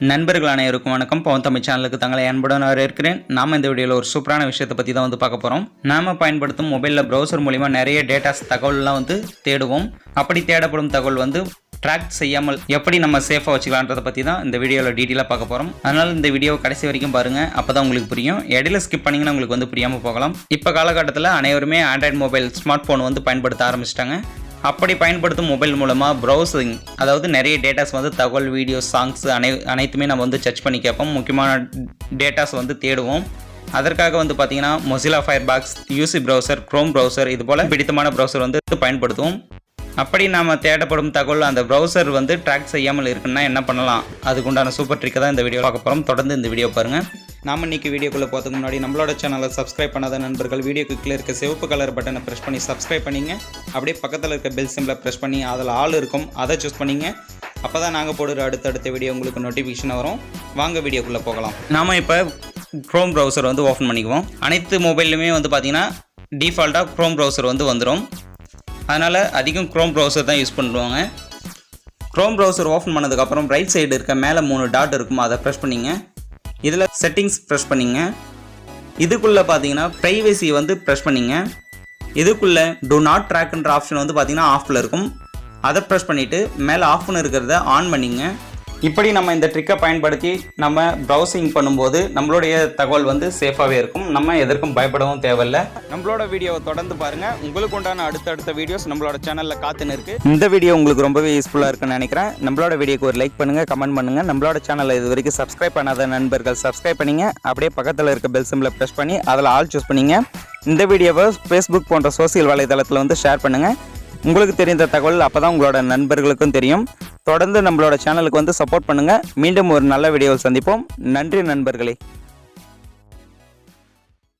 நண்பர்கள் அனைவருக்கும் வணக்கம். PavunTamil சேனலுக்கு தங்களை அன்புடன் வரவேற்கிறேன். நாம இந்த வீடியோவில் ஒரு சூப்பரான விஷயத்தை பற்றி தான் பார்க்க போகிறோம். நாம பயன்படுத்தும் மொபைலில் ப்ரௌசர் மூலிமா நிறைய டேட்டாஸ் தகவல்லாம் தேடுவோம். அப்படி தேடப்படும் தகவல் ட்ராக் செய்யாமல் எப்படி நம்ம சேஃபாக வச்சுக்கலான்றதை பற்றி தான் இந்த வீடியோவில் டீட்டெயிலாக பார்க்க போகிறோம். அதனால் இந்த வீடியோ கடைசி வரைக்கும் பாருங்கள், அப்போ தான் உங்களுக்கு புரியும். இடையில ஸ்கிப் பண்ணிங்கன்னா உங்களுக்கு புரியாமல் போகலாம். இப்போ காலகட்டத்தில் அனைவருமே ஆண்ட்ராய்டு மொபைல் ஸ்மார்ட் ஃபோன் பயன்படுத்த ஆரம்பிச்சிட்டாங்க. அப்படி பயன்படுத்தும் மொபைல் மூலமாக ப்ரௌசிங், அதாவது நிறைய டேட்டாஸ் தகவல், வீடியோ, சாங்ஸ் அனைத்துமே நம்ம சர்ச் பண்ணி கேட்போம். முக்கியமான டேட்டாஸ் தேடுவோம். அதற்காக பார்த்தீங்கன்னா Mozilla Firefox, UC browser, Chrome browser, இது போல் பிடித்தமான ப்ரௌசர் பயன்படுத்துவோம். அப்படி நாம் தேடப்படும் தகவல் அந்த ப்ரௌசர் ட்ராக் செய்யாமல் இருக்குன்னா என்ன பண்ணலாம், அதுக்குண்டான சூப்பர் ட்ரிக்கை தான் இந்த வீடியோ பார்க்க போகிறோம். தொடர்ந்து இந்த வீடியோ பாருங்கள். நாம் இன்றைக்கி வீடியோக்குள்ளே போகிறதுக்கு முன்னாடி நம்மளோட சேனலை சப்ஸ்கிரைப் பண்ணாத நண்பர்கள் வீடியோக்கு கீழே இருக்க சிவப்பு கலர் பட்டனை ப்ரெஸ் பண்ணி சப்ஸ்கிரைப் பண்ணிங்க. அப்படியே பக்கத்தில் இருக்க பெல் சிம்பிளை ப்ரெஸ் பண்ணி அதில் ஆல் இருக்கும், அதை சூஸ் பண்ணிங்க. அப்போ தான் நாங்கள் போடுற அடுத்தடுத்த வீடியோ உங்களுக்கு நோட்டிஃபிகேஷன் வரும். வாங்க வீடியோக்குள்ளே போகலாம். நாம் இப்போ க்ரோம் ப்ரௌசர் ஓப்பன் பண்ணிக்குவோம். அனைத்து மொபைல்லுமே பார்த்தீங்கன்னா டிஃபால்ட்டாக க்ரோம் ப்ரௌசர் வந்துடும். அதனால் அதிகம் க்ரோம் ப்ரௌசர் தான் யூஸ் பண்ணுவாங்க. க்ரோம் ப்ரௌசர் ஓப்பன் பண்ணதுக்கப்புறம் ரைட் சைடு இருக்க மேலே 3 டாட் இருக்கும், அதை ப்ரெஸ் பண்ணிங்க. இதில் செட்டிங்ஸ் ப்ரெஸ் பண்ணிங்க. இதுக்குள்ளே பார்த்தீங்கன்னா ப்ரைவசி ப்ரெஸ் பண்ணிங்க. இதுக்குள்ளே டூ நாட் ட்ராக்ன்ற ஆப்ஷன் பார்த்தீங்கன்னா ஆஃபில் இருக்கும், அதை ப்ரெஸ் பண்ணிவிட்டு மேலே ஆஃப்னு இருக்கிறத ஆன் பண்ணிங்க. இப்படி நம்ம இந்த ட்ரிக்கை பயன்படுத்தி நம்ம ப்ரௌசிங் பண்ணும்போது நம்மளுடைய தகவல் சேஃபாகவே இருக்கும். நம்ம எதற்கும் பயப்படவும் தேவையில்லை. நம்மளோட வீடியோவை தொடர்ந்து பாருங்கள். உங்களுக்கு உண்டான அடுத்தடுத்த வீடியோஸ் நம்மளோட சேனலில் காத்துன்னு இருக்குது. இந்த வீடியோ உங்களுக்கு ரொம்பவே யூஸ்ஃபுல்லாக இருக்குன்னு நினைக்கிறேன். நம்மளோட வீடியோக்கு ஒரு லைக் பண்ணுங்கள், கமெண்ட் பண்ணுங்கள். நம்மளோட சேனலில் இது வரைக்கும் சப்ஸ்கிரைப் பண்ணாத நண்பர்கள் சப்ஸ்கிரைப் பண்ணிங்க. அப்படியே பக்கத்தில் இருக்க பெல் சிம்பிளை ப்ரெஸ் பண்ணி அதில் ஆல் சூஸ் பண்ணிங்க. இந்த வீடியோவை ஃபேஸ்புக் போன்ற சோசியல் வலைதளத்தில் ஷேர் பண்ணுங்கள். உங்களுக்கு தெரிந்த தகவல் அப்போ தான் உங்களோட நண்பர்களுக்கும் தெரியும். தொடர்ந்து நம்மளோட சேனலுக்கு சப்போர்ட் பண்ணுங்கள். மீண்டும் ஒரு நல்ல வீடியோவில் சந்திப்போம். நன்றி நண்பர்களே.